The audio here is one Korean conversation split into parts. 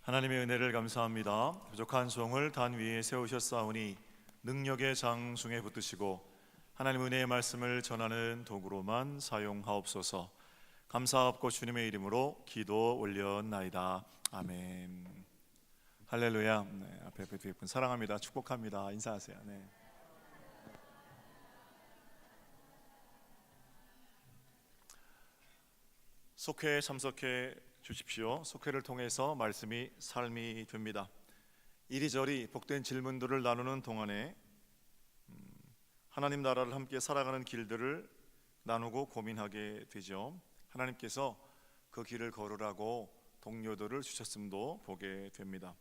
하나님의 은혜를 감사합니다. 부족한 종을 단 위에 세우셨사오니 능력의 장중에 붙드시고 하나님 은혜의 말씀을 전하는 도구로만 사용하옵소서. 감사하옵고 주님의 이름으로 기도 올렸나이다. 아멘. 할렐루야. 네, 앞에 뒤에 분 사랑합니다. 축복합니다. 인사하세요. 네. 속회에 참석해 주십시오. 속회를 통해서 말씀이 삶이 됩니다. 이리저리 복된 질문들을 나누는 동안에 하나님 나라를 함께 살아가는 길들을 나누고 고민하게 되죠. 하나님께서 그 길을 걸으라고 동료들을 주셨음도 보게 됩니다.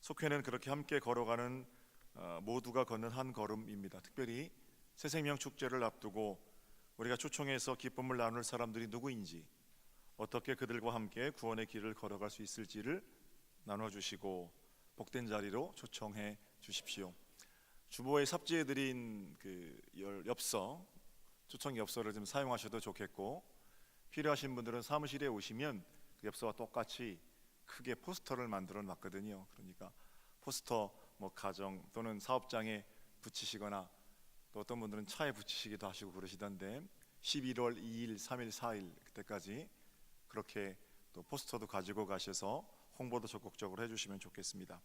속회는 그렇게 함께 걸어가는 모두가 걷는 한 걸음입니다. 특별히 새생명 축제를 앞두고 우리가 초청해서 기쁨을 나눌 사람들이 누구인지, 어떻게 그들과 함께 구원의 길을 걸어갈 수 있을지를 나눠주시고 복된 자리로 초청해 주십시오. 주보에 삽지해드린 그 엽서, 초청 엽서를 좀 사용하셔도 좋겠고, 필요하신 분들은 사무실에 오시면 그 엽서와 똑같이 크게 포스터를 만들어 놨거든요. 그러니까 포스터 가정 또는 사업장에 붙이시거나 또 어떤 분들은 차에 붙이시기도 하시고 그러시던데 11월 2일, 3일, 4일 그때까지 그렇게 또 포스터도 가지고 가셔서 홍보도 적극적으로 해주시면 좋겠습니다.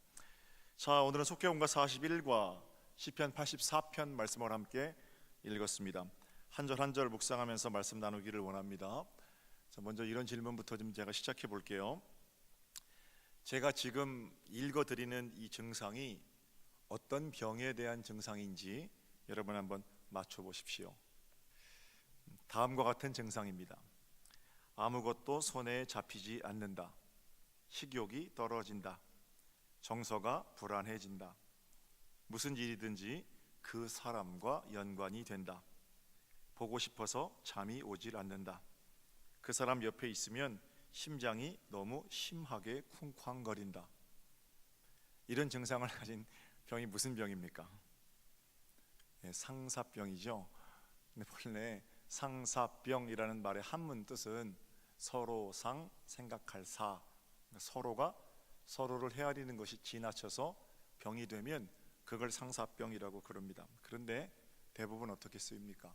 자, 오늘은 속회원과 41과 시편 84편 말씀을 함께 읽었습니다. 한 절 한 절 묵상하면서 말씀 나누기를 원합니다. 자, 먼저 이런 질문부터 좀 제가 시작해 볼게요. 제가 지금 읽어드리는 이 증상이 어떤 병에 대한 증상인지 여러분 한번 맞춰보십시오. 다음과 같은 증상입니다. 아무것도 손에 잡히지 않는다. 식욕이 떨어진다. 정서가 불안해진다. 무슨 일이든지 그 사람과 연관이 된다. 보고 싶어서 잠이 오질 않는다. 그 사람 옆에 있으면 심장이 너무 심하게 쿵쾅거린다. 이런 증상을 가진 병이 무슨 병입니까? 네, 상사병이죠. 근데 본래 상사병이라는 말의 한문 뜻은 서로 상, 생각할 사, 서로가 서로를 헤아리는 것이 지나쳐서 병이 되면 그걸 상사병이라고 그럽니다. 그런데 대부분 어떻게 쓰입니까?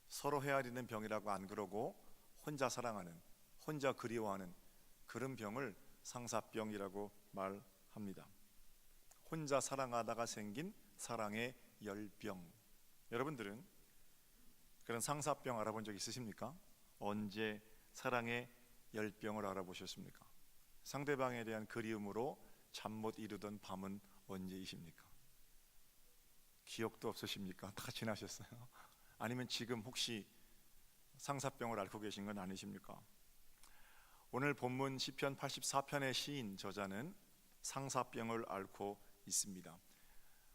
서로 헤아리는 병이라고 안 그러고 혼자 사랑하는, 혼자 그리워하는 그런 병을 상사병이라고 말합니다. 혼자 사랑하다가 생긴 사랑의 열병. 여러분들은 그런 상사병 알아본 적 있으십니까? 언제 사랑의 열병을 알아보셨습니까? 상대방에 대한 그리움으로 잠 못 이루던 밤은 언제이십니까? 기억도 없으십니까? 다 지나셨어요? 아니면 지금 혹시 상사병을 앓고 계신 건 아니십니까? 오늘 본문 시편 84편의 시인 저자는 상사병을 앓고 있습니다.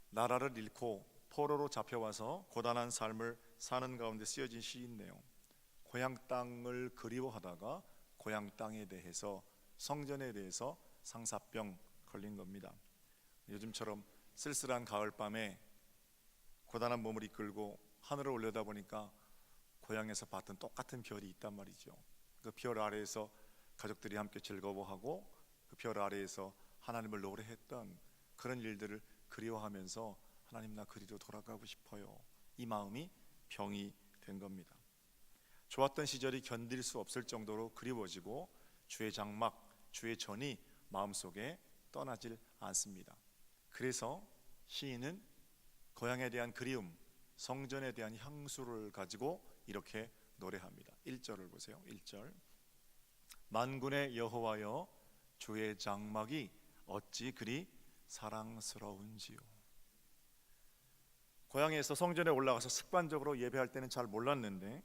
나라를 잃고 포로로 잡혀와서 고단한 삶을 사는 가운데 쓰여진 시인 내용, 고향 땅을 그리워하다가 고향 땅에 대해서, 성전에 대해서 상사병 걸린 겁니다. 요즘처럼 쓸쓸한 가을밤에 고단한 몸을 이끌고 하늘을 올려다보니까 고향에서 봤던 똑같은 별이 있단 말이죠. 그 별 아래에서 가족들이 함께 즐거워하고 그 별 아래에서 하나님을 노래했던 그런 일들을 그리워하면서 하나님, 나 그리로 돌아가고 싶어요. 이 마음이 병이 된 겁니다. 좋았던 시절이 견딜 수 없을 정도로 그리워지고 주의 장막, 주의 전이 마음속에 떠나질 않습니다. 그래서 시인은 고향에 대한 그리움, 성전에 대한 향수를 가지고 이렇게 노래합니다. 1절을 보세요. 1절. 만군의 여호와여, 주의 장막이 어찌 그리 사랑스러운지요. 고향에서 성전에 올라가서 습관적으로 예배할 때는 잘 몰랐는데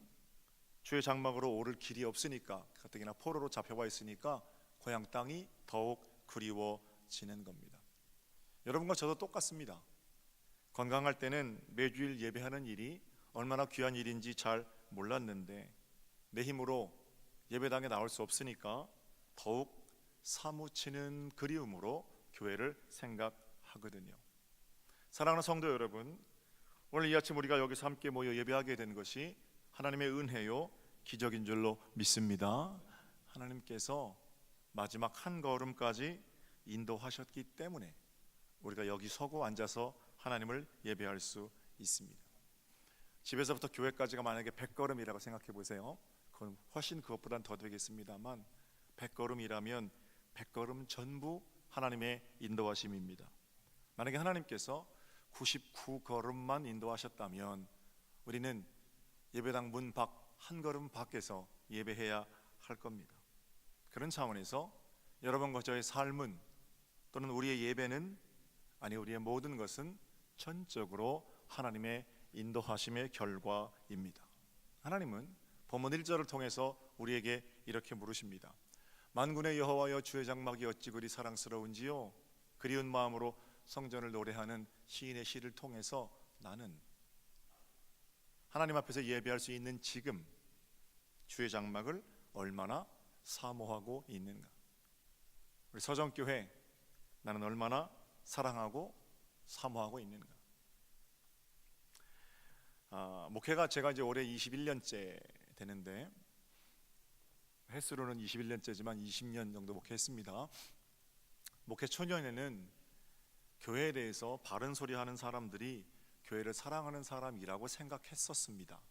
주의 장막으로 오를 길이 없으니까, 가뜩이나 포로로 잡혀와 있으니까 고향 땅이 더욱 그리워지는 겁니다. 여러분과 저도 똑같습니다. 건강할 때는 매주일 예배하는 일이 얼마나 귀한 일인지 잘 몰랐는데 내 힘으로 예배당에 나올 수 없으니까 더욱 사무치는 그리움으로 교회를 생각하거든요. 사랑하는 성도 여러분, 오늘 이 아침 우리가 여기서 함께 모여 예배하게 된 것이 하나님의 은혜요 기적인 줄로 믿습니다. 하나님께서 마지막 한 걸음까지 인도하셨기 때문에 우리가 여기 서고 앉아서 하나님을 예배할 수 있습니다. 집에서부터 교회까지가 만약에 100걸음이라고 생각해 보세요. 그건 훨씬 그것보단 더 되겠습니다만 100걸음이라면 100걸음 전부 하나님의 인도하심입니다. 만약에 하나님께서 99걸음만 인도하셨다면 우리는 예배당 문 밖 한 걸음 밖에서 예배해야 할 겁니다. 그런 차원에서 여러분과 저의 삶은 또는 우리의 예배는 아니 우리의 모든 것은 전적으로 하나님의 인도하심의 결과입니다. 하나님은 본문 1절을 통해서 우리에게 이렇게 물으십니다. 만군의 여호와여 주의 장막이 어찌 그리 사랑스러운지요. 그리운 마음으로 성전을 노래하는 시인의 시를 통해서 나는 하나님 앞에서 예배할 수 있는 지금 주의 장막을 얼마나 사모하고 있는가. 우리 서정교회 나는 얼마나 사랑하고 사모하고 있는가. 목회가 제가 이제 올해 21년째 되는데 횟수로는 21년째지만 20년 정도 목회했습니다. 목회 초년에는 교회에 대해서 바른 소리 하는 사람들이 교회를 사랑하는 사람이라고 생각했었습니다.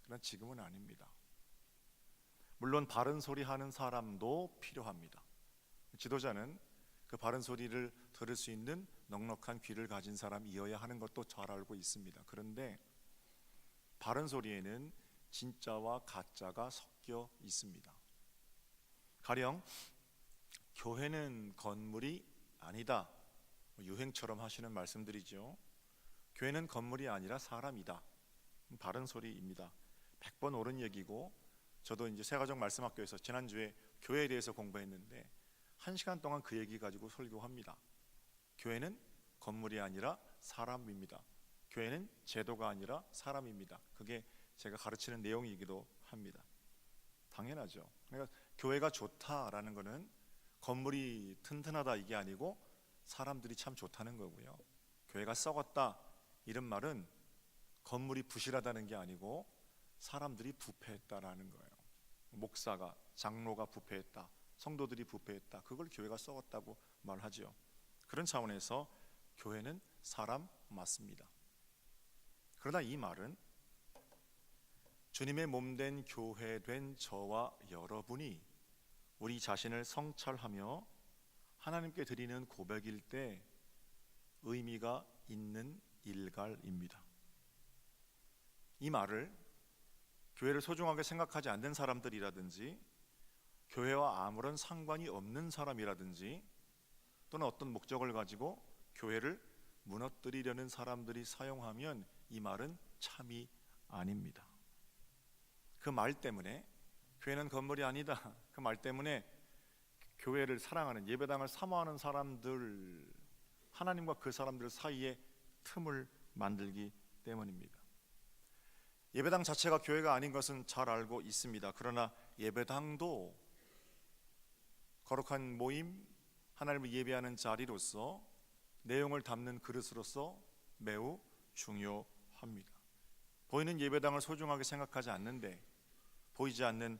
그러나 지금은 아닙니다. 물론 바른 소리 하는 사람도 필요합니다. 지도자는 그 바른 소리를 들을 수 있는 넉넉한 귀를 가진 사람이어야 하는 것도 잘 알고 있습니다. 그런데 바른 소리에는 진짜와 가짜가 섞여 있습니다. 가령 교회는 건물이 아니다, 유행처럼 하시는 말씀들이죠. 교회는 건물이 아니라 사람이다. 바른 소리입니다. 100번 옳은 얘기고, 저도 이제 새가족 말씀학교에서 지난주에 교회에 대해서 공부했는데 1시간 동안 그 얘기 가지고 설교합니다. 교회는 건물이 아니라 사람입니다. 교회는 제도가 아니라 사람입니다. 그게 제가 가르치는 내용이기도 합니다. 당연하죠. 그러니까 교회가 좋다라는 거는 건물이 튼튼하다 이게 아니고 사람들이 참 좋다는 거고요. 교회가 썩었다 이런 말은 건물이 부실하다는 게 아니고 사람들이 부패했다라는 거예요. 목사가, 장로가 부패했다, 성도들이 부패했다, 그걸 교회가 썩었다고 말하죠. 그런 차원에서 교회는 사람 맞습니다. 그러나 이 말은 주님의 몸된 교회된 저와 여러분이 우리 자신을 성찰하며 하나님께 드리는 고백일 때 의미가 있는 일갈입니다. 이 말을 교회를 소중하게 생각하지 않는 사람들이라든지 교회와 아무런 상관이 없는 사람이라든지 또는 어떤 목적을 가지고 교회를 무너뜨리려는 사람들이 사용하면 이 말은 참이 아닙니다. 그 말 때문에 교회는 건물이 아니다, 그 말 때문에 교회를 사랑하는, 예배당을 사모하는 사람들, 하나님과 그 사람들 사이에 틈을 만들기 때문입니다. 예배당 자체가 교회가 아닌 것은 잘 알고 있습니다. 그러나 예배당도 거룩한 모임, 하나님을 예배하는 자리로서 내용을 담는 그릇으로서 매우 중요합니다. 보이는 예배당을 소중하게 생각하지 않는데 보이지 않는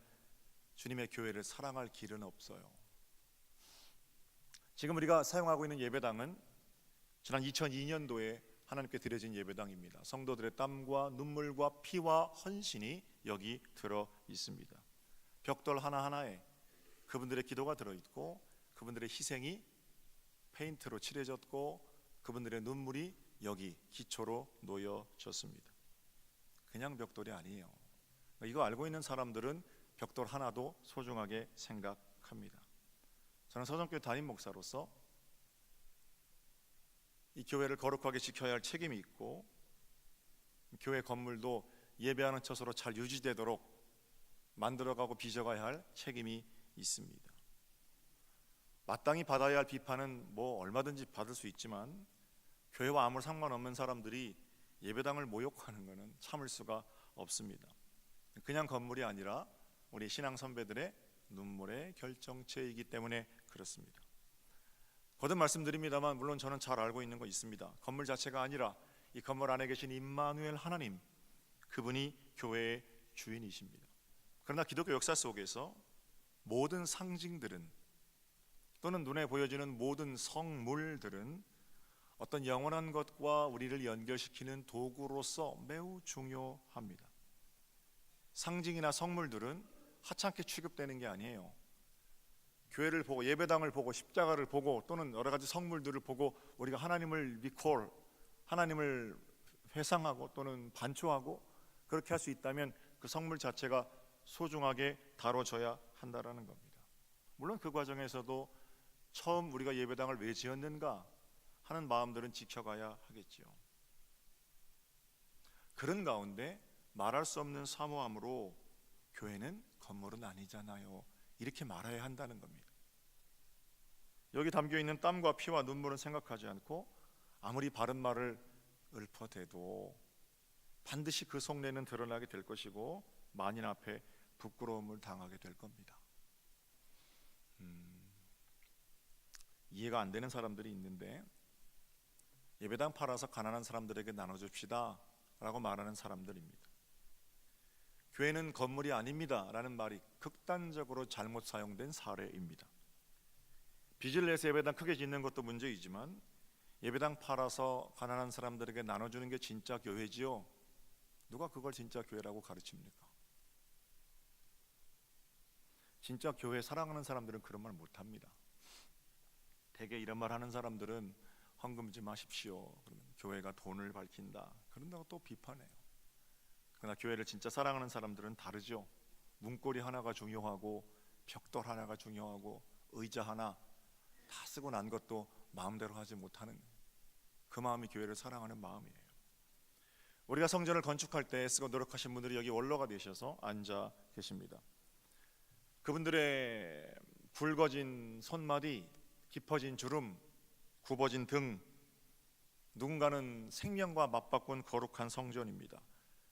주님의 교회를 사랑할 길은 없어요. 지금 우리가 사용하고 있는 예배당은 지난 2002년도에 하나님께 드려진 예배당입니다. 성도들의 땀과 눈물과 피와 헌신이 여기 들어 있습니다. 벽돌 하나하나에 그분들의 기도가 들어있고 그분들의 희생이 페인트로 칠해졌고 그분들의 눈물이 여기 기초로 놓여졌습니다. 그냥 벽돌이 아니에요. 이거 알고 있는 사람들은 벽돌 하나도 소중하게 생각합니다. 저는 서정교회 담임 목사로서 이 교회를 거룩하게 지켜야 할 책임이 있고 교회 건물도 예배하는 처소로 잘 유지되도록 만들어가고 빚어가야 할 책임이 있습니다. 마땅히 받아야 할 비판은 뭐 얼마든지 받을 수 있지만 교회와 아무 상관없는 사람들이 예배당을 모욕하는 것은 참을 수가 없습니다. 그냥 건물이 아니라 우리 신앙 선배들의 눈물의 결정체이기 때문에 그렇습니다. 거듭 말씀드립니다만 물론 저는 잘 알고 있는 거 있습니다. 건물 자체가 아니라 이 건물 안에 계신 임마누엘 하나님, 그분이 교회의 주인이십니다. 그러나 기독교 역사 속에서 모든 상징들은 또는 눈에 보여지는 모든 성물들은 어떤 영원한 것과 우리를 연결시키는 도구로서 매우 중요합니다. 상징이나 성물들은 하찮게 취급되는 게 아니에요. 교회를 보고, 예배당을 보고, 십자가를 보고, 또는 여러 가지 성물들을 보고 우리가 하나님을 리콜, 하나님을 회상하고 또는 반추하고 그렇게 할 수 있다면 그 성물 자체가 소중하게 다뤄져야 한다라는 겁니다. 물론 그 과정에서도 처음 우리가 예배당을 왜 지었는가 하는 마음들은 지켜가야 하겠지요. 그런 가운데 말할 수 없는 사모함으로 교회는 건물은 아니잖아요, 이렇게 말해야 한다는 겁니다. 여기 담겨있는 땀과 피와 눈물은 생각하지 않고 아무리 바른 말을 읊어대도 반드시 그 속내는 드러나게 될 것이고 만인 앞에 부끄러움을 당하게 될 겁니다. 이해가 안 되는 사람들이 있는데, 예배당 팔아서 가난한 사람들에게 나눠줍시다 라고 말하는 사람들입니다. 교회는 건물이 아닙니다 라는 말이 극단적으로 잘못 사용된 사례입니다. 빚을 내서 예배당 크게 짓는 것도 문제이지만 예배당 팔아서 가난한 사람들에게 나눠주는 게 진짜 교회지요? 누가 그걸 진짜 교회라고 가르칩니까? 진짜 교회 사랑하는 사람들은 그런 말 못합니다. 대개 이런 말 하는 사람들은 헌금 좀 하십시오, 그러면 교회가 돈을 밝힌다, 그런다고 또 비판해요. 그러나 교회를 진짜 사랑하는 사람들은 다르죠. 문고리 하나가 중요하고 벽돌 하나가 중요하고 의자 하나 다 쓰고 난 것도 마음대로 하지 못하는, 그 마음이 교회를 사랑하는 마음이에요. 우리가 성전을 건축할 때 쓰고 노력하신 분들이 여기 원로가 되셔서 앉아 계십니다. 그분들의 붉어진 손마디, 깊어진 주름, 굽어진 등, 누군가는 생명과 맞바꾼 거룩한 성전입니다.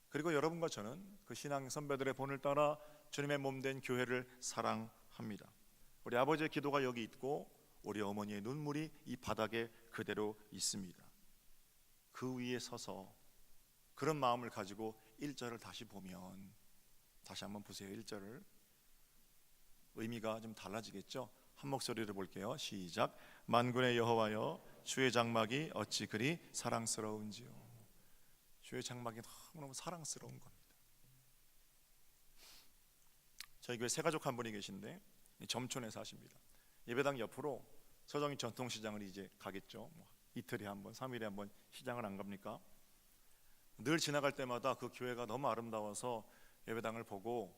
그리고 여러분과 저는 그 신앙 선배들의 본을 따라 주님의 몸된 교회를 사랑합니다. 우리 아버지의 기도가 여기 있고 우리 어머니의 눈물이 이 바닥에 그대로 있습니다. 그 위에 서서 그런 마음을 가지고 1절을 다시 보면, 다시 한번 보세요. 1절을 의미가 좀 달라지겠죠? 한 목소리로 볼게요. 시작. 만군의 여호와여, 주의 장막이 어찌 그리 사랑스러운지요. 주의 장막이 너무너무 사랑스러운 겁니다. 저희 교회 새가족 한 분이 계신데 점촌에 사십니다. 예배당 옆으로 서정리 전통시장을 이제 가겠죠. 이틀에 한 번, 3일에 한 번 시장을 안 갑니까? 늘 지나갈 때마다 그 교회가 너무 아름다워서 예배당을 보고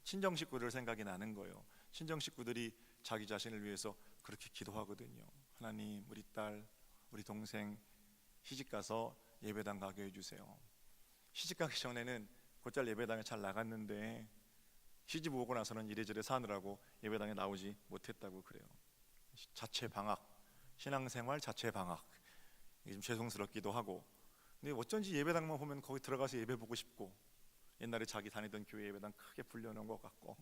친정 식구들 생각이 나는 거예요. 친정 식구들이 자기 자신을 위해서 그렇게 기도하거든요. 하나님, 우리 딸, 우리 동생 시집가서 예배당 가게 해주세요. 시집가기 전에는 곧잘 예배당에 잘 나갔는데 시집 오고 나서는 이래저래 사느라고 예배당에 나오지 못했다고 그래요. 자체 방학, 신앙생활 자체 방학, 이게 좀 죄송스럽기도 하고, 근데 어쩐지 예배당만 보면 거기 들어가서 예배 보고 싶고, 옛날에 자기 다니던 교회 예배당 크게 불려놓은 것 같고,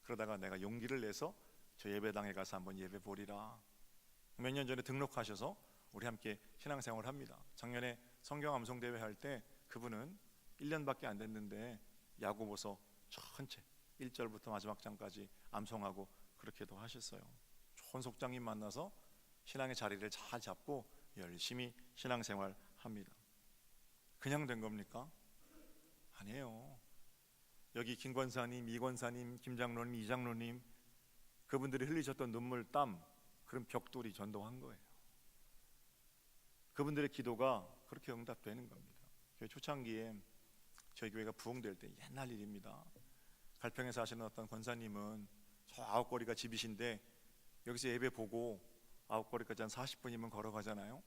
그러다가 내가 용기를 내서 저 예배당에 가서 한번 예배 보리라. 몇 년 전에 등록하셔서 우리 함께 신앙생활을 합니다. 작년에 성경 암송 대회 할 때 그분은 1년밖에 안 됐는데 야고보서 전체 1절부터 마지막 장까지 암송하고 그렇게도 하셨어요. 좋은 속장님 만나서 신앙의 자리를 잘 잡고 열심히 신앙생활 합니다. 그냥 된 겁니까? 아니에요. 여기 김 권사님, 이 권사님, 김 장로님, 이 장로님, 그분들이 흘리셨던 눈물, 땀, 그런 벽돌이 전도한 거예요. 그분들의 기도가 그렇게 응답되는 겁니다. 교회 초창기에 저희 교회가 부흥될 때 옛날 일입니다. 갈평에 사시는 어떤 권사님은 저 아홉거리가 집이신데 여기서 예배 보고 아홉거리까지 한 40분이면 걸어가잖아요.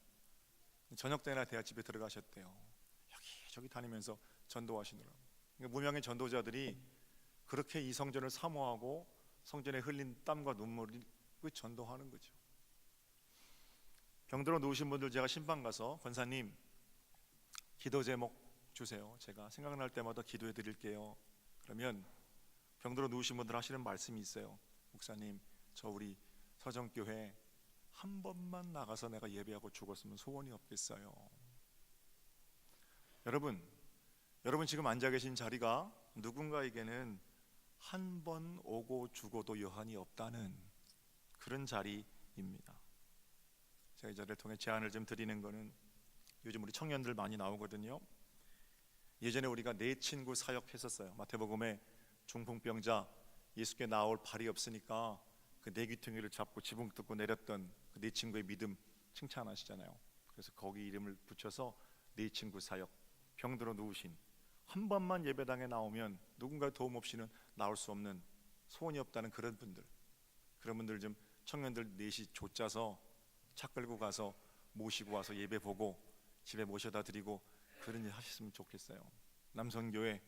저녁 때나 돼야 집에 들어가셨대요. 여기저기 다니면서 전도하시느라고. 그러니까 무명의 전도자들이 그렇게 이 성전을 사모하고 성전에 흘린 땀과 눈물을 전도하는 거죠. 병들어 누우신 분들 제가 신방 가서 권사님 기도 제목 주세요, 제가 생각날 때마다 기도해 드릴게요. 그러면 병들어 누우신 분들 하시는 말씀이 있어요. 목사님, 저 우리 서정교회 한 번만 나가서 내가 예배하고 죽었으면 소원이 없겠어요. 여러분 지금 앉아 계신 자리가 누군가에게는 한 번 오고 죽어도 여한이 없다는 그런 자리입니다. 제가 이 자리를 통해 제안을 좀 드리는 거는, 요즘 우리 청년들 많이 나오거든요. 예전에 우리가 내 친구 사역했었어요. 마태복음에 중풍병자 예수께 나올 발이 없으니까 그 내 귀퉁이를 잡고 지붕 뚫고 내렸던 그 내 친구의 믿음 칭찬하시잖아요. 그래서 거기 이름을 붙여서 내 친구 사역. 병들어 누우신, 한 번만 예배당에 나오면 누군가의 도움 없이는 나올 수 없는, 소원이 없다는 그런 분들 좀 청년들 넷이 좆짜서 차 끌고 가서 모시고 와서 예배 보고 집에 모셔다 드리고 그런 일 하셨으면 좋겠어요. 남성교회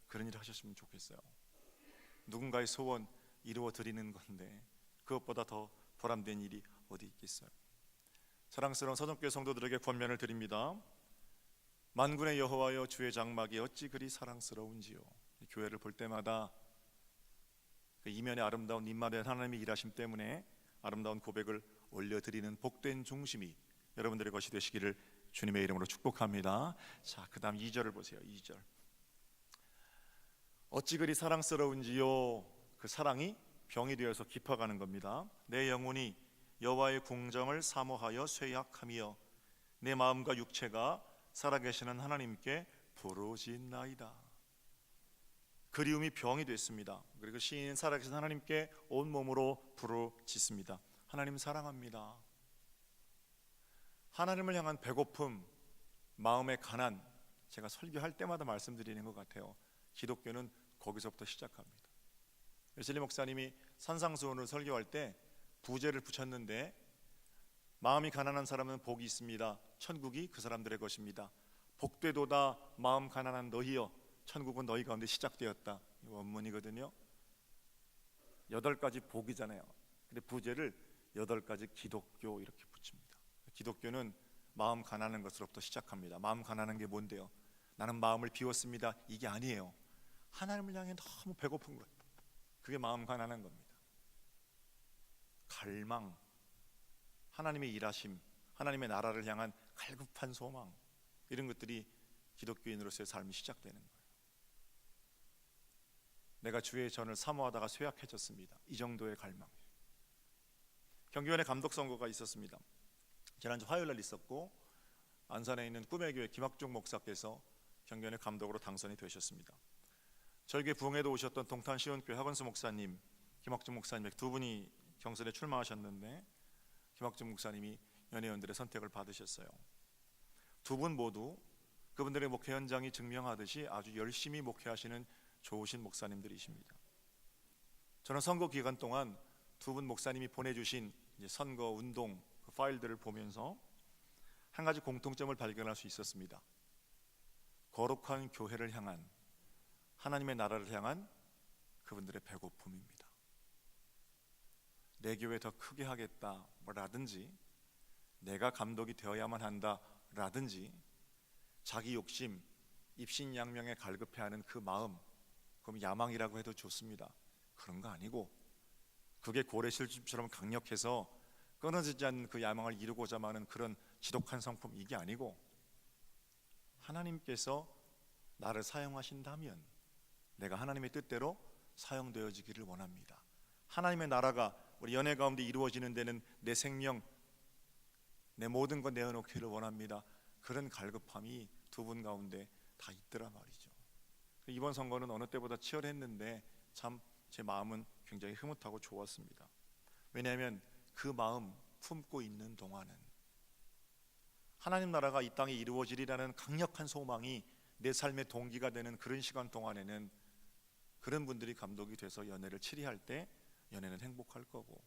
그런 일 하셨으면 좋겠어요. 누군가의 소원 이루어 드리는 건데 그것보다 더 보람된 일이 어디 있겠어요. 사랑스러운 서정교회 성도들에게 권면을 드립니다. 만군의 여호와여, 주의 장막이 어찌 그리 사랑스러운지요. 교회를 볼 때마다 그 이면에 아름다운 입만에 하나님의 일하심 때문에 아름다운 고백을 올려드리는 복된 중심이 여러분들의 것이 되시기를 주님의 이름으로 축복합니다. 자, 그 다음 2절을 보세요. 2절. 어찌 그리 사랑스러운지요. 그 사랑이 병이 되어서 깊어가는 겁니다. 내 영혼이 여호와의 궁정을 사모하여 쇠약하며 내 마음과 육체가 살아계시는 하나님께 부르짖나이다. 그리움이 병이 됐습니다. 그리고 시인은 살아계신 하나님께 온몸으로 부르짖습니다. 하나님 사랑합니다. 하나님을 향한 배고픔, 마음의 가난, 제가 설교할 때마다 말씀드리는 것 같아요. 기독교는 거기서부터 시작합니다. 웨슬리 목사님이 산상수훈을 설교할 때 부제를 붙였는데, 마음이 가난한 사람은 복이 있습니다. 천국이 그 사람들의 것입니다. 복되도다 마음 가난한 너희여, 천국은 너희 가운데 시작되었다. 이 원문이거든요. 8가지 복이잖아요. 근데 부제를 8가지 기독교 이렇게 붙입니다. 기독교는 마음 가난한 것으로부터 시작합니다. 마음 가난한 게 뭔데요? 나는 마음을 비웠습니다. 이게 아니에요. 하나님을 향해 너무 배고픈 것, 그게 마음 가난한 겁니다. 갈망, 하나님의 일하심, 하나님의 나라를 향한 갈급한 소망, 이런 것들이 기독교인으로서의 삶이 시작되는 거예요. 내가 주의 전을 사모하다가 쇠약해졌습니다. 이 정도의 갈망. 경기원에 감독 선거가 있었습니다. 지난주 화요일 날 있었고, 안산에 있는 꿈의 교회 김학중 목사께서 경기원의 감독으로 당선이 되셨습니다. 저희 교회 부흥회도 오셨던 동탄 시온교회 하건수 목사님, 김학중 목사님 두 분이 경선에 출마하셨는데 김학중 목사님이 연회원들의 선택을 받으셨어요. 두 분 모두 그분들의 목회 현장이 증명하듯이 아주 열심히 목회하시는 좋으신 목사님들이십니다. 저는 선거 기간 동안 두 분 목사님이 보내주신 선거 운동 그 파일들을 보면서 한 가지 공통점을 발견할 수 있었습니다. 거룩한 교회를 향한, 하나님의 나라를 향한 그분들의 배고픔입니다. 내 교회 더 크게 하겠다 라든지, 내가 감독이 되어야만 한다 라든지, 자기 욕심, 입신양명에 갈급해하는 그 마음, 그럼 야망이라고 해도 좋습니다. 그런 거 아니고, 그게 고래실집처럼 강력해서 끊어지지 않는 그 야망을 이루고자 하는 그런 지독한 성품, 이게 아니고, 하나님께서 나를 사용하신다면 내가 하나님의 뜻대로 사용되어지기를 원합니다. 하나님의 나라가 우리 연애 가운데 이루어지는 데는 내 생명, 내 모든 것 내어놓기를 원합니다. 그런 갈급함이 두 분 가운데 다 있더라 말이죠. 이번 선거는 어느 때보다 치열했는데 참 제 마음은 굉장히 흐뭇하고 좋았습니다. 왜냐하면 그 마음 품고 있는 동안은, 하나님 나라가 이 땅에 이루어지리라는 강력한 소망이 내 삶의 동기가 되는 그런 시간 동안에는, 그런 분들이 감독이 돼서 연회를 치리할 때 연회는 행복할 거고,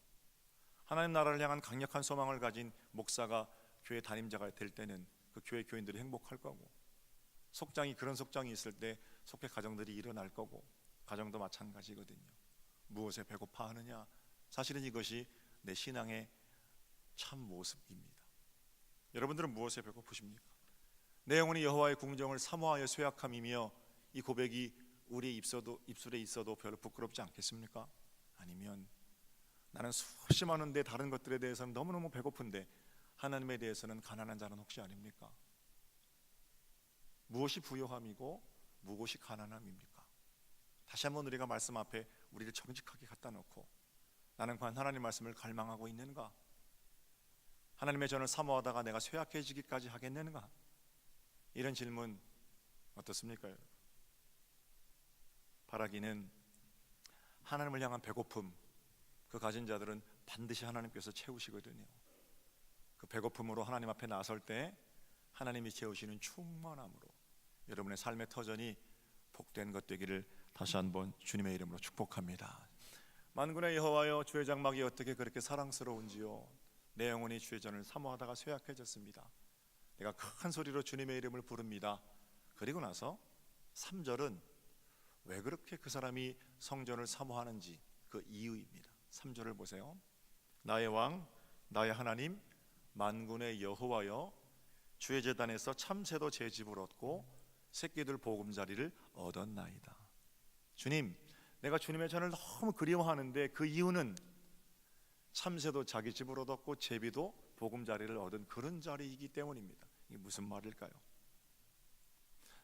하나님 나라를 향한 강력한 소망을 가진 목사가 교회 담임자가 될 때는 그 교회 교인들이 행복할 거고, 속장이, 그런 속장이 있을 때 속회 가정들이 일어날 거고, 가정도 마찬가지거든요. 무엇에 배고파하느냐? 사실은 이것이 내 신앙의 참 모습입니다. 여러분들은 무엇에 배고프십니까? 내 영혼이 여호와의 궁정을 사모하여 쇠약함이며, 이 고백이 우리의 입술에 있어도 별로 부끄럽지 않겠습니까? 아니면 나는 수없이 많은데 다른 것들에 대해서는 너무너무 배고픈데 하나님에 대해서는 가난한 자는 혹시 아닙니까? 무엇이 부요함이고 무엇이 가난함입니까? 다시 한번 우리가 말씀 앞에 우리를 정직하게 갖다 놓고, 나는 과연 하나님 말씀을 갈망하고 있는가? 하나님의 전을 사모하다가 내가 쇠약해지기까지 하겠는가? 이런 질문 어떻습니까? 바라기는 하나님을 향한 배고픔, 그 가진 자들은 반드시 하나님께서 채우시거든요. 그 배고픔으로 하나님 앞에 나설 때 하나님이 채우시는 충만함으로 여러분의 삶의 터전이 복된 것 되기를 다시 한번 주님의 이름으로 축복합니다. 만군의 여호와여, 주의 장막이 어떻게 그렇게 사랑스러운지요. 내 영혼이 주의 전을 사모하다가 쇠약해졌습니다. 내가 큰 소리로 주님의 이름을 부릅니다. 그리고 나서 3절은 왜 그렇게 그 사람이 성전을 사모하는지 그 이유입니다. 3절을 보세요. 나의 왕, 나의 하나님, 만군의 여호와여, 주의 제단에서 참새도 제 집을 얻고 새끼들 보금자리를 얻었나이다. 주님, 내가 주님의 전을 너무 그리워하는데 그 이유는 참새도 자기 집을 얻었고 제비도 보금자리를 얻은 그런 자리이기 때문입니다. 이게 무슨 말일까요?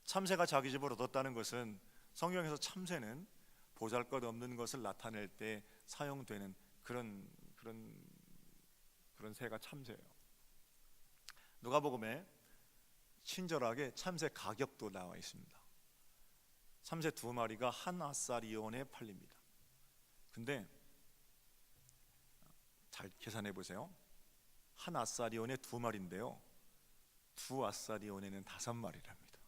참새가 자기 집을 얻었다는 것은 성경에서 참새는 보잘것없는 것을 나타낼 때 사용되는 그런 새가 참새예요. 누가복음에 친절하게 참새 가격도 나와 있습니다. 참새 2마리가 한 아사리온에 팔립니다. 근데 잘 계산해 보세요. 한 아사리온에 2마리인데요, 2아사리온에는 5마리랍니다.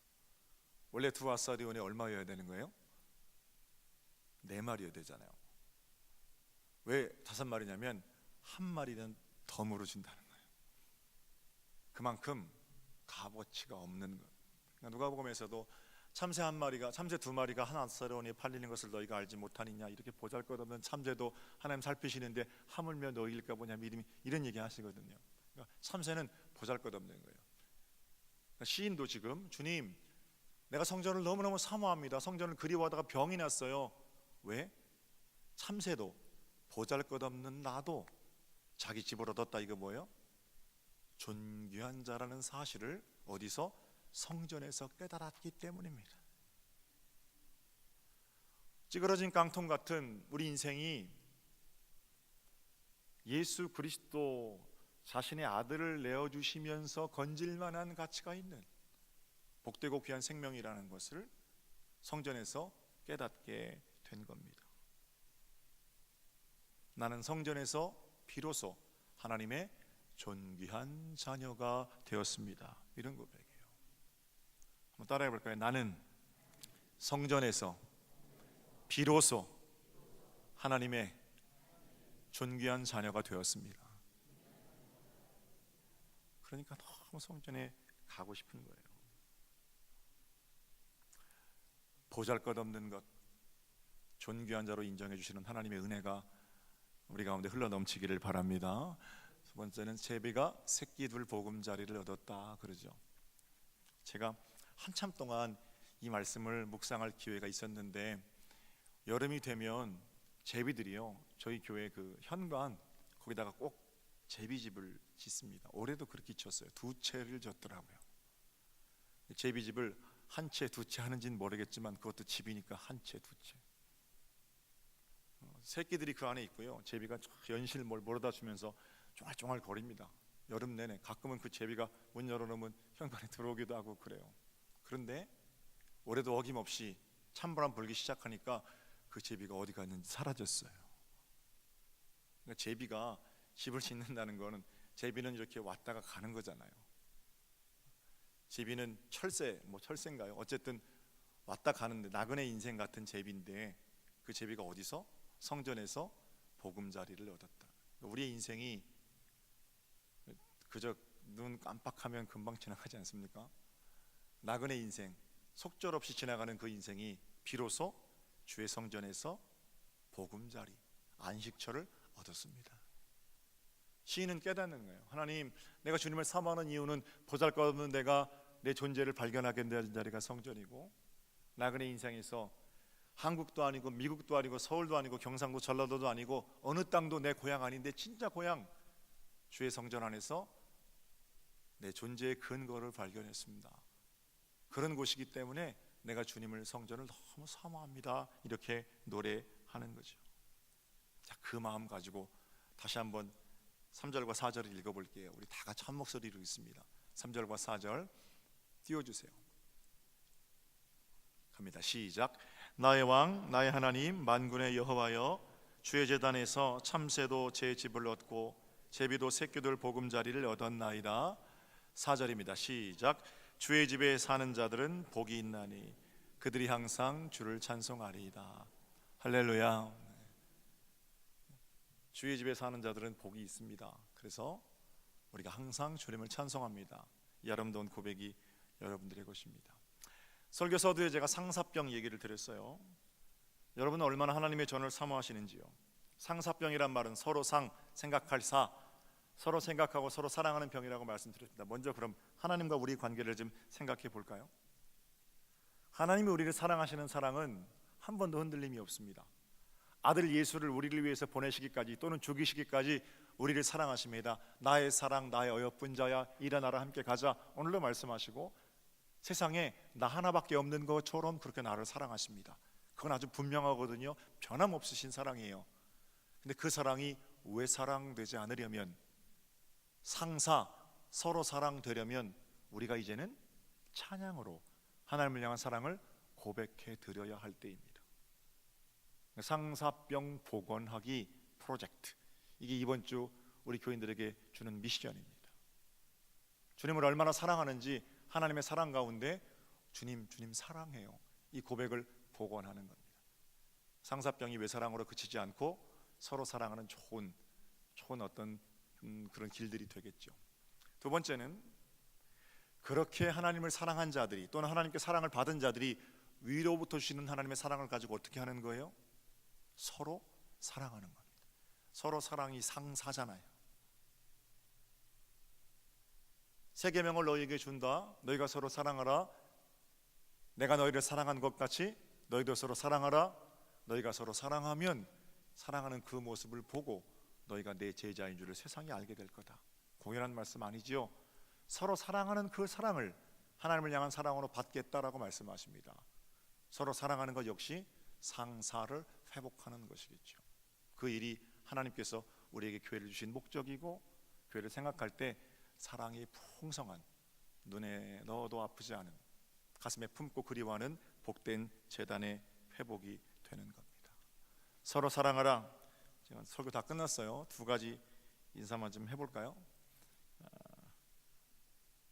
원래 2아사리온에 얼마여야 되는 거예요? 4마리여야 되잖아요. 왜 5마리냐면 한 마리는 덤으로 준다는 거예요. 그만큼 값어치가 없는 것. 그러니까 누가복음에서도 참새 2마리가 한 아사리온에 팔리는 것을 너희가 알지 못하느냐, 이렇게 보잘것없는 참새도 하나님 살피시는데 하물며 너희일까 보냐 믿음이, 이런 얘기 하시거든요. 그러니까 참새는 보잘것없는 거예요. 그러니까 시인도 지금 주님, 내가 성전을 너무너무 사모합니다. 성전을 그리워하다가 병이 났어요. 왜? 참새도 보잘것없는 나도 자기 집을 얻었다. 이거 뭐예요? 존귀한 자라는 사실을 어디서? 성전에서 깨달았기 때문입니다. 찌그러진 깡통 같은 우리 인생이 예수 그리스도 자신의 아들을 내어주시면서 건질 만한 가치가 있는 복되고 귀한 생명이라는 것을 성전에서 깨닫게 된 겁니다. 나는 성전에서 비로소 하나님의 존귀한 자녀가 되었습니다. 이런 고백이에요. 한번 따라해 볼까요? 나는 성전에서 비로소 하나님의 존귀한 자녀가 되었습니다. 그러니까 너무 성전에 가고 싶은 거예요. 보잘것없는 것, 존귀한 자로 인정해 주시는 하나님의 은혜가 우리 가운데 흘러 넘치기를 바랍니다. 두 번째는 제비가 새끼들 보금자리를 얻었다 그러죠. 제가 한참 동안 이 말씀을 묵상할 기회가 있었는데, 여름이 되면 제비들이요, 저희 교회 그 현관 거기다가 꼭 제비집을 짓습니다. 올해도 그렇게 졌어요. 2채를 졌더라고요. 제비집을 한 채, 2채 하는지는 모르겠지만 그것도 집이니까 한 채, 2채. 새끼들이 그 안에 있고요, 제비가 연실 몰아다 주면서 쫑알쫑알 거립니다. 여름 내내. 가끔은 그 제비가 문 열어놓으면 현관에 들어오기도 하고 그래요. 그런데 올해도 어김없이 찬바람 불기 시작하니까 그 제비가 어디 갔는지 사라졌어요. 그러니까 제비가 집을 짓는다는 거는, 제비는 이렇게 왔다가 가는 거잖아요. 제비는 철새인가요? 어쨌든 왔다 가는데 나그네 인생 같은 제비인데, 그 제비가 어디서? 성전에서 보금자리를 얻었다. 우리의 인생이 그저 눈 깜빡하면 금방 지나가지 않습니까? 나그네 인생, 속절없이 지나가는 그 인생이 비로소 주의 성전에서 보금자리, 안식처를 얻었습니다. 시인은 깨닫는 거예요. 하나님, 내가 주님을 사모하는 이유는 보잘것없는 내가 내 존재를 발견하게 된 자리가 성전이고, 나그네 인생에서 한국도 아니고 미국도 아니고 서울도 아니고 경상도 전라도도 아니고 어느 땅도 내 고향 아닌데 진짜 고향 주의 성전 안에서 내 존재의 근거를 발견했습니다. 그런 곳이기 때문에 내가 주님을, 성전을 너무 사모합니다. 이렇게 노래하는 거죠. 자, 그 마음 가지고 다시 한번 3절과 4절을 읽어볼게요. 우리 다 같이 한 목소리로 읽습니다. 3절과 4절 띄워주세요. 갑니다. 시작. 나의 왕 나의 하나님 만군의 여호와여, 주의 제단에서 참새도 제 집을 얻고 제비도 새끼들 보금자리를 얻었나이다. 4절입니다. 시작. 주의 집에 사는 자들은 복이 있나니 그들이 항상 주를 찬송하리이다. 할렐루야. 주의 집에 사는 자들은 복이 있습니다. 그래서 우리가 항상 주님을 찬송합니다. 이 아름다운 고백이 여러분들의 것입니다. 설교 서두에 제가 상사병 얘기를 드렸어요. 여러분은 얼마나 하나님의 전을 사모하시는지요? 상사병이란 말은 서로 상, 생각할 사, 서로 생각하고 서로 사랑하는 병이라고 말씀드렸습니다. 먼저 그럼 하나님과 우리 관계를 좀 생각해 볼까요? 하나님이 우리를 사랑하시는 사랑은 한 번도 흔들림이 없습니다. 아들 예수를 우리를 위해서 보내시기까지 또는 죽이시기까지 우리를 사랑하십니다. 나의 사랑 나의 어여쁜 자야 일어나라 함께 가자 오늘로 말씀하시고 세상에 나 하나밖에 없는 것처럼 그렇게 나를 사랑하십니다. 그건 아주 분명하거든요. 변함없으신 사랑이에요. 근데 그 사랑이 왜 사랑되지 않으려면, 상사 서로 사랑되려면 우리가 이제는 찬양으로 하나님을 향한 사랑을 고백해 드려야 할 때입니다. 상사병 복원하기 프로젝트, 이게 이번 주 우리 교인들에게 주는 미션입니다. 주님을 얼마나 사랑하는지 하나님의 사랑 가운데 주님 사랑해요, 이 고백을 복원하는 겁니다. 상사병이 외사랑으로 그치지 않고 서로 사랑하는 좋은 어떤 그런 길들이 되겠죠. 두 번째는 그렇게 하나님을 사랑한 자들이 또는 하나님께 사랑을 받은 자들이 위로부터 주시는 하나님의 사랑을 가지고 어떻게 하는 거예요? 서로 사랑하는 겁니다. 서로 사랑이 상사잖아요. 새 계명을 너희에게 준다. 너희가 서로 사랑하라. 내가 너희를 사랑한 것 같이 너희도 서로 사랑하라. 너희가 서로 사랑하면 사랑하는 그 모습을 보고 너희가 내 제자인 줄을 세상이 알게 될 거다. 공연한 말씀 아니지요? 서로 사랑하는 그 사랑을 하나님을 향한 사랑으로 받겠다라고 말씀하십니다. 서로 사랑하는 것 역시 상사를 회복하는 것이겠죠. 그 일이 하나님께서 우리에게 교회를 주신 목적이고, 교회를 생각할 때 사랑이 풍성한, 눈에 넣어도 아프지 않은, 가슴에 품고 그리워하는 복된 제단의 회복이 되는 겁니다. 서로 사랑하라. 제가 설교 다 끝났어요. 두 가지 인사만 좀 해볼까요?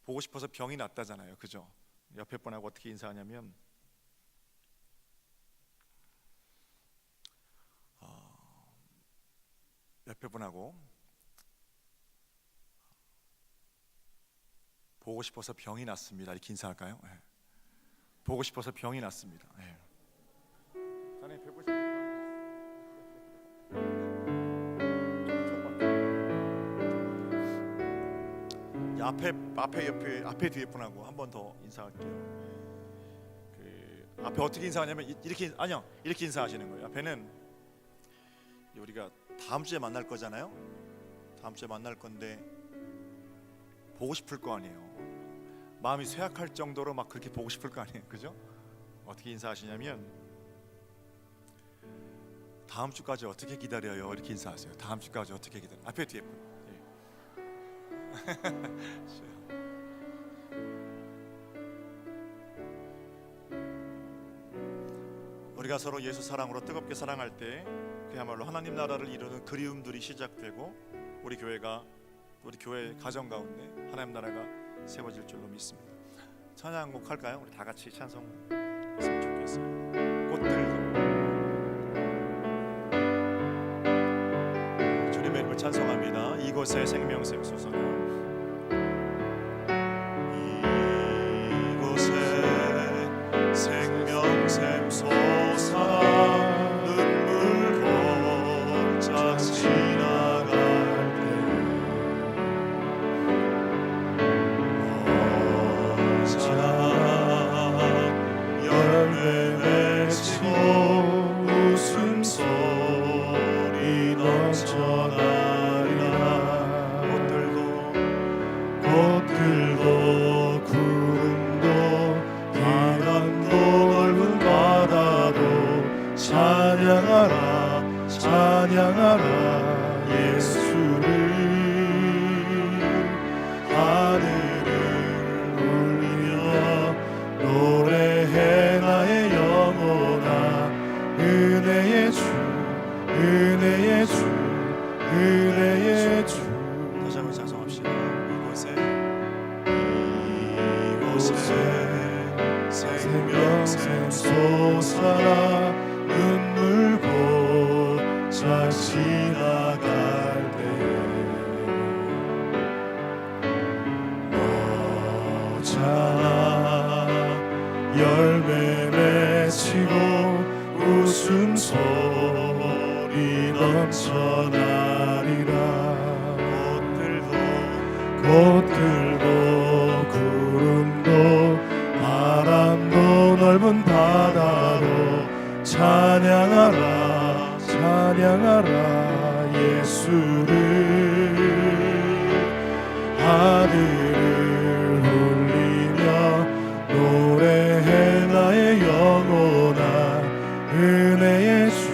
보고 싶어서 병이 났다잖아요, 그죠? 옆에 분하고 어떻게 인사하냐면 옆에 분하고 보고 싶어서 병이 났습니다 이렇게 인사할까요? 네. 보고 싶어서 병이 났습니다. 네. 자네 배고프십니까? 앞에 뒤에 분하고 한 번 더 인사할게요. 그 앞에 어떻게 인사하냐면 이렇게 인사하시는 거예요. 앞에는 우리가 다음 주에 만날 거잖아요. 다음 주에 만날 건데 보고 싶을 거 아니에요. 마음이 쇠약할 정도로 막 그렇게 보고 싶을 거 아니에요, 그죠? 어떻게 인사하시냐면 다음 주까지 어떻게 기다려요? 이렇게 인사하세요. 다음 주까지 어떻게 기다려? 앞에 뒤에 분. 우리가 서로 예수 사랑으로 뜨겁게 사랑할 때 그야말로 하나님 나라를 이루는 그리움들이 시작되고 우리 교회 가정 가운데 하나님 나라가 세워질 줄로 믿습니다. 찬양곡 할까요? 우리 다 같이 찬송했으면 좋겠어요. 꽃들도 주님의 이름을 찬송합니다. 이곳에 생명샘 솟아나 생명샘 솟아나 눈물 걸자 지나갈 때 어자나 열매 맺히고 웃음소리 넘쳐나리라. 꽃들도 찬송합시다. 이곳에 생명샘 솟아나 눈물 보자 지나갈 때에 너잖아 열매 맺히고 웃음소리 넘쳐나리라. 꽃들도 구름도 바람도 넓은 바다로 찬양하라 찬양하라 예수를. 하늘을 울리며 노래해 나의 영혼아 은혜의 주